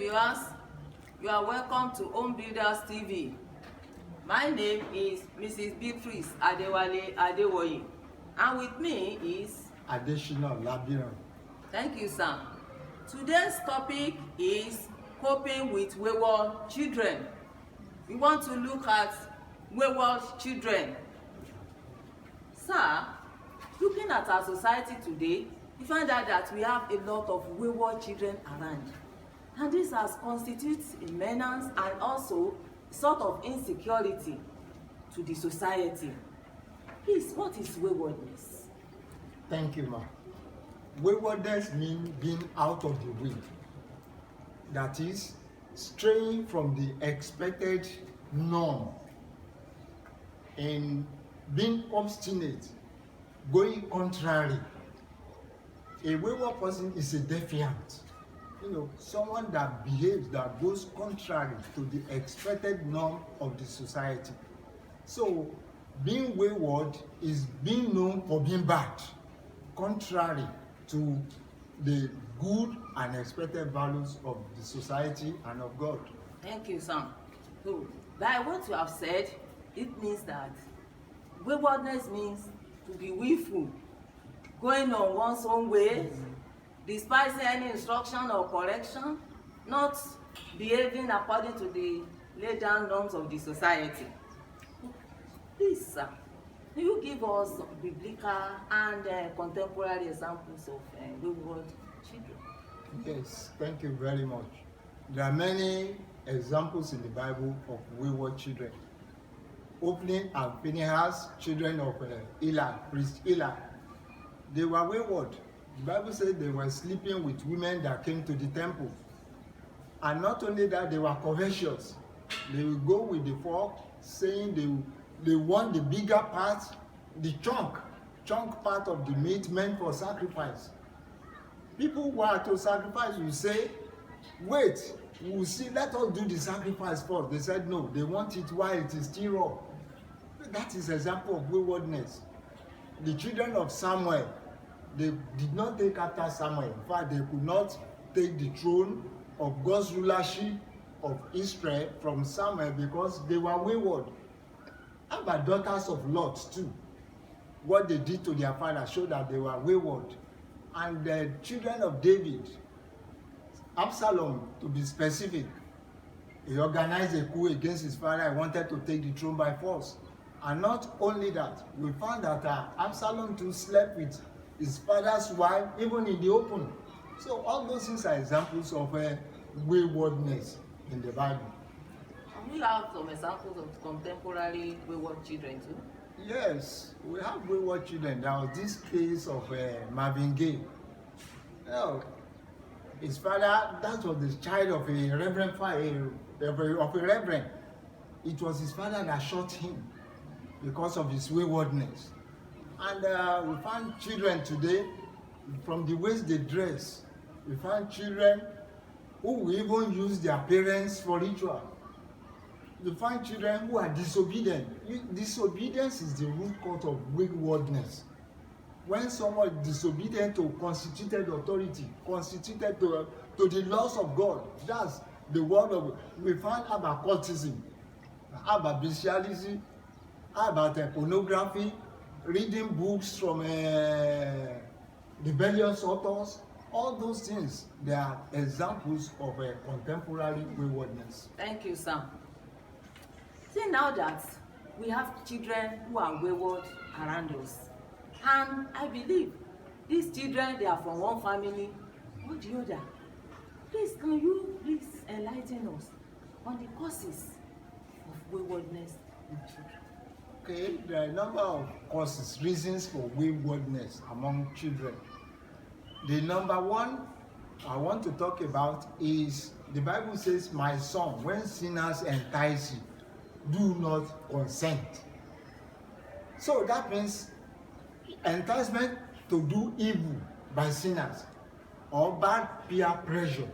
viewers, you are welcome to Home Builders TV. My name is Mrs. Beatrice Adewale Adewoye, and with me is Additional Labiran. Thank you, sir. Today's topic is coping with wayward children. We want to look at wayward children. Sir, looking at our society today, we find out that we have a lot of wayward children around. And this has constituted a menace and also sort of insecurity to the society. Please, what is waywardness? Thank you, ma. Waywardness means being out of the way. That is, straying from the expected norm and being obstinate, going contrary. A wayward person is a defiant. Someone that behaves, that goes contrary to the expected norm of the society. So, being wayward is being known for being bad, contrary to the good and expected values of the society and of God. Thank you, Sam. So, by what you have said, it means that waywardness means to be willful, going on one's own way, despising any instruction or correction, not behaving according to the laid down norms of the society. Please, sir, can you give us biblical and contemporary examples of wayward children? Yes, thank you very much. There are many examples in the Bible of wayward children. Opening and Phinehas, children of Eli, priest Eli, they were wayward. The Bible said they were sleeping with women that came to the temple. And not only that, they were covetous. They would go with the folk, saying they want the bigger part, the chunk part of the meat meant for sacrifice. People who are to sacrifice will say, wait, we'll see, let us do the sacrifice first. They said no, they want it while it is still raw. That is an example of waywardness. The children of Samuel, they did not take after Samuel. In fact, they could not take the throne of God's rulership of Israel from Samuel because they were wayward. How about daughters of Lot too? What they did to their father showed that they were wayward. And the children of David, Absalom, to be specific, he organized a coup against his father. He wanted to take the throne by force. And not only that, we found that Absalom too slept with his father's wife, even in the open. So all those things are examples of waywardness in the Bible. And we have some examples of contemporary wayward children too. Yes, we have wayward children. There was this case of Marvin Gaye. His father, that was the child of a reverend, of a reverend. It was his father that shot him because of his waywardness. And we find children today, from the ways they dress, we find children who will even use their parents for ritual. We find children who are disobedient. Disobedience is the root cause of waywardness. When someone is disobedient to constituted authority, constituted to the laws of God, that's the word of God. We find about cultism, about bestiality, about pornography, reading books from rebellious authors. All those things, they are examples of contemporary waywardness. Thank you, Sam. See, now that we have children who are wayward around us, and I believe these children, they are from one family or the other. Please, can you enlighten us on the causes of waywardness in children? Okay, there are a number of causes, reasons for waywardness among children. The number one I want to talk about is, the Bible says, my son, when sinners entice you, do not consent. So that means enticement to do evil by sinners or bad peer pressure.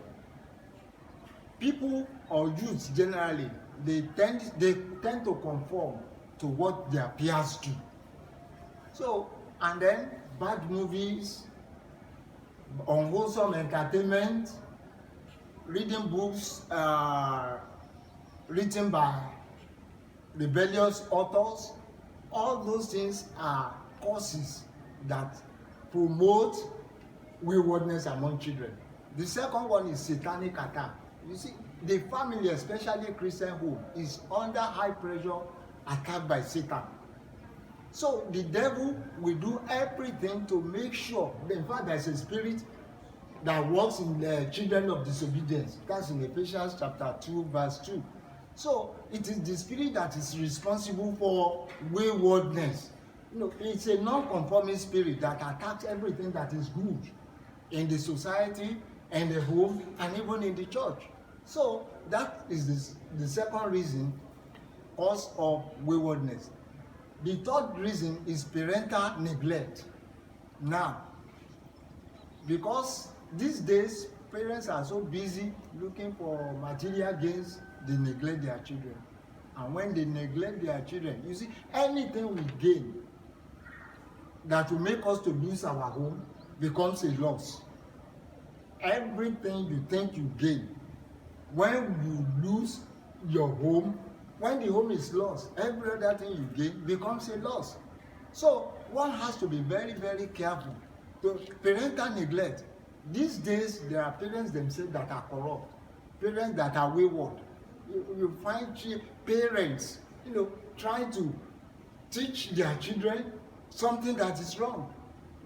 People or youths generally, they tend to conform to what their peers do. So, and then bad movies, unwholesome entertainment, reading books written by rebellious authors. All those things are causes that promote waywardness among children. The second one is satanic attack. You see, the family, especially Christian home, is under high pressure, attacked by Satan. So the devil will do everything to make sure, in fact, there's a spirit that works in the children of disobedience. That's in Ephesians chapter 2, verse 2. So it is the spirit that is responsible for waywardness. You know, it's a non-conforming spirit that attacks everything that is good in the society and the home and even in the church. So that is the second reason, cause of waywardness. The third reason is parental neglect. Now, because these days parents are so busy looking for material gains, they neglect their children. And when they neglect their children, you see, anything we gain that will make us to lose our home becomes a loss. Everything you think you gain, when you lose your home, when the home is lost, every other thing you gain becomes a loss. So one has to be very, very careful. So parental neglect. These days, there are parents themselves that are corrupt, parents that are wayward. You find parents, trying to teach their children something that is wrong.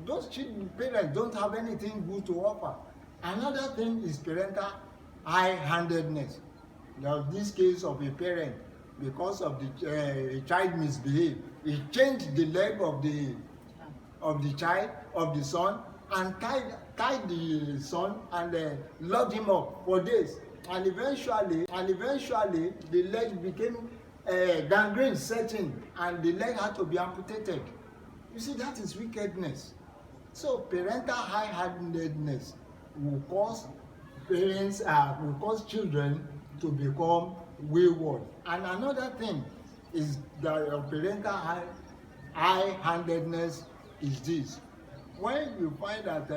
Those parents don't have anything good to offer. Another thing is parental high-handedness. Now, this case of a parent, because of the child misbehaved, he changed the leg of the child, of the son, and tied the son and locked him up for days. And eventually the leg became gangrene setting, and the leg had to be amputated. You see, that is wickedness. So parental high-handedness will cause children to become wayward. And another thing is that parental high-handedness is this. When you find that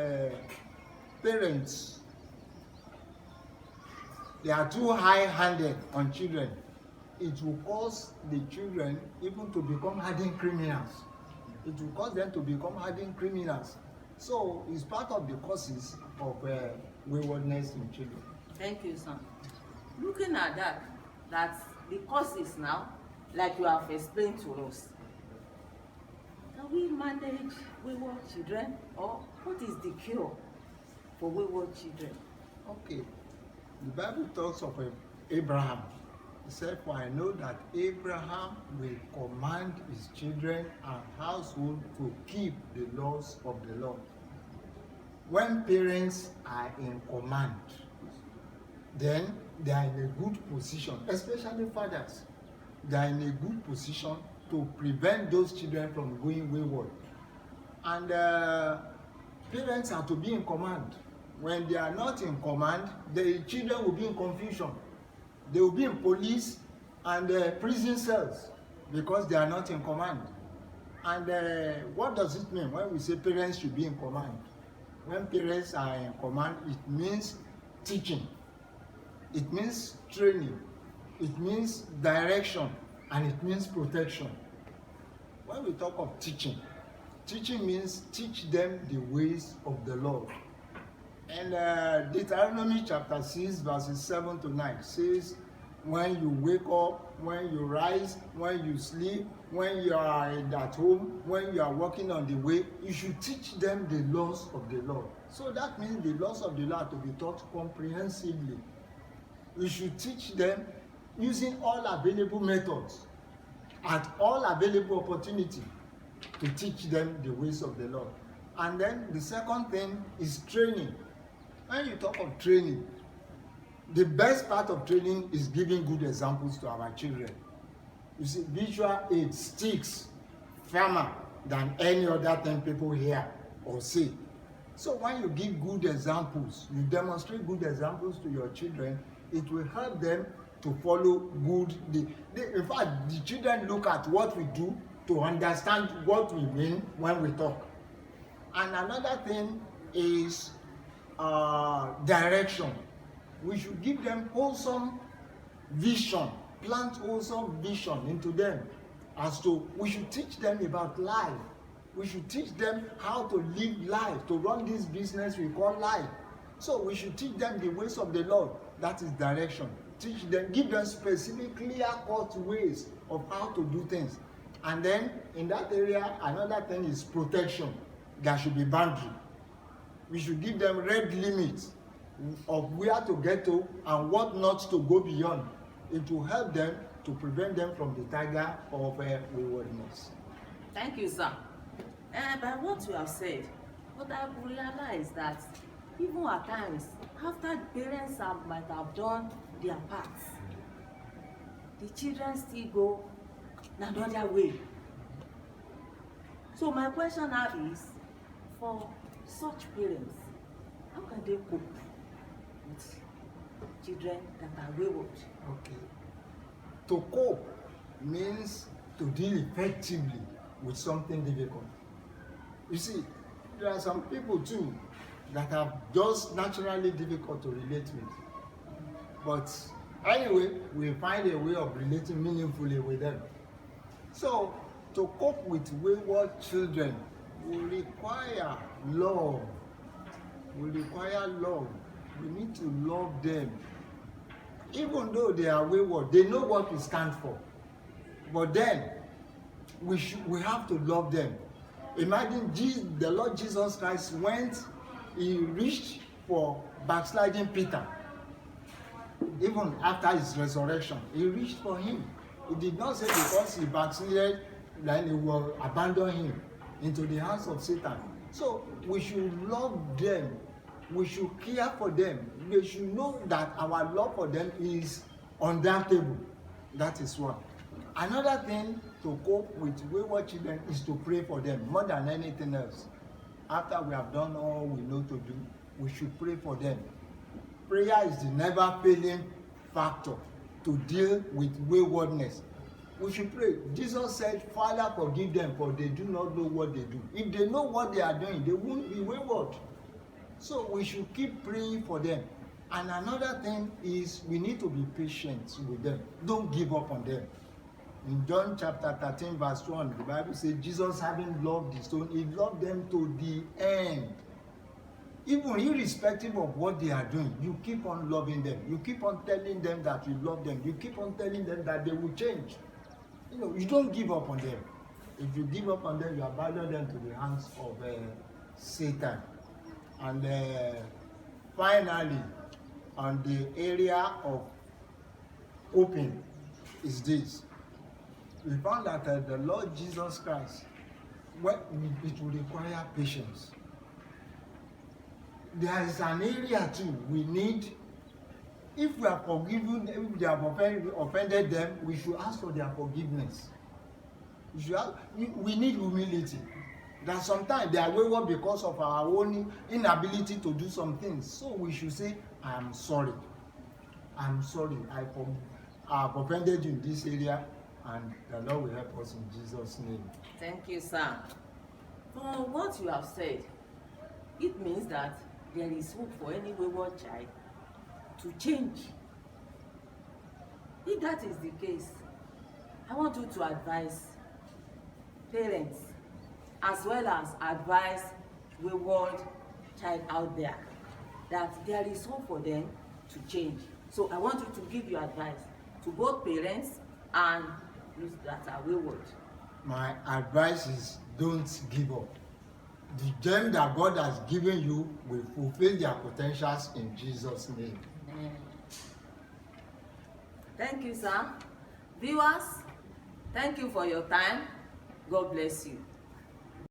parents, they are too high-handed on children, it will cause the children even to become hardened criminals. It will cause them to become hardened criminals. So it's part of the causes of waywardness in children. Thank you, son. Looking at that's the causes now, like you have explained to us. Can we manage wayward children, or what is the cure for wayward children? Okay, the Bible talks of Abraham. He said, "For I know that Abraham will command his children and household to keep the laws of the Lord." When parents are in command, then they are in a good position, especially fathers. They are in a good position to prevent those children from going wayward. And parents are to be in command. When they are not in command, the children will be in confusion. They will be in police and prison cells because they are not in command. And what does it mean when we say parents should be in command? When parents are in command, it means teaching, it means training, it means direction, and it means protection. When we talk of teaching means teach them the ways of the Lord. And Deuteronomy chapter 6 verses 7 to 9 says, when you wake up, when you rise, when you sleep, when you are at home, when you are walking on the way, you should teach them the laws of the Lord. So that means the laws of the Lord are to be taught comprehensively. We should teach them using all available methods, at all available opportunity, to teach them the ways of the Lord. And then the second thing is training. When you talk of training, the best part of training is giving good examples to our children. You see, visual aid sticks firmer than any other thing people hear or say. So when you give good examples, you demonstrate good examples to your children, it will help them to follow good. In fact, the children look at what we do to understand what we mean when we talk. And another thing is direction. we should give them wholesome vision, plant wholesome vision into them. As to, we should teach them about life. We should teach them how to live life, to run this business we call life. So we should teach them the ways of the Lord. That is direction. Teach them, give them specific, clear-cut ways of how to do things. And then in that area, another thing is protection. There should be boundary. We should give them red limits of where to get to and what not to go beyond. It will help them to prevent them from the tiger of waywardness. Thank you, sir. By what you have said, what I've realized that even at times, after the parents might have done their parts, the children still go another way. So my question now is, for such parents, how can they cope with children that are wayward? Okay. To cope means to deal effectively with something difficult. You see, there are some people too that are just naturally difficult to relate with. But anyway, we find a way of relating meaningfully with them. So, to cope with wayward children will require love. Will require love. We need to love them. Even though they are wayward, they know what we stand for. But then, we have to love them. Imagine the Lord Jesus Christ he reached for backsliding Peter. Even after his resurrection, he reached for him. He did not say because he backslided, then he will abandon him into the hands of Satan. So we should love them. We should care for them. They should know that our love for them is undoubtable. That is one. Another thing to cope with wayward children is to pray for them more than anything else. After we have done all we know to do, we should pray for them. Prayer is the never-failing factor to deal with waywardness. We should pray. Jesus said, Father, forgive them, for they do not know what they do. If they know what they are doing, they won't be wayward. So we should keep praying for them. And another thing is we need to be patient with them. Don't give up on them. In John chapter 13 verse 1, the Bible says, Jesus having loved his own, he loved them to the end. Even irrespective of what they are doing, you keep on loving them. You keep on telling them that you love them. You keep on telling them that they will change. You don't give up on them. If you give up on them, you abandon them to the hands of Satan. And finally, on the area of coping is this. We found that the Lord Jesus Christ, it will require patience. There is an area too we need. If we are forgiven, if they have offended them, we should ask for their forgiveness. We need humility. That sometimes they are wayward because of our own inability to do some things. So we should say, I am sorry. I'm sorry. I have offended you in this area, and the Lord will help us in Jesus' name. Thank you, sir. From what you have said, it means that there is hope for any wayward child to change. If that is the case, I want you to advise parents as well as advise wayward child out there that there is hope for them to change. So I want you to give your advice to both parents and those that are wayward. My advice is don't give up. The gem that God has given you will fulfill their potentials in Jesus' name. Amen. Thank you, sir. Viewers, thank you for your time. God bless you.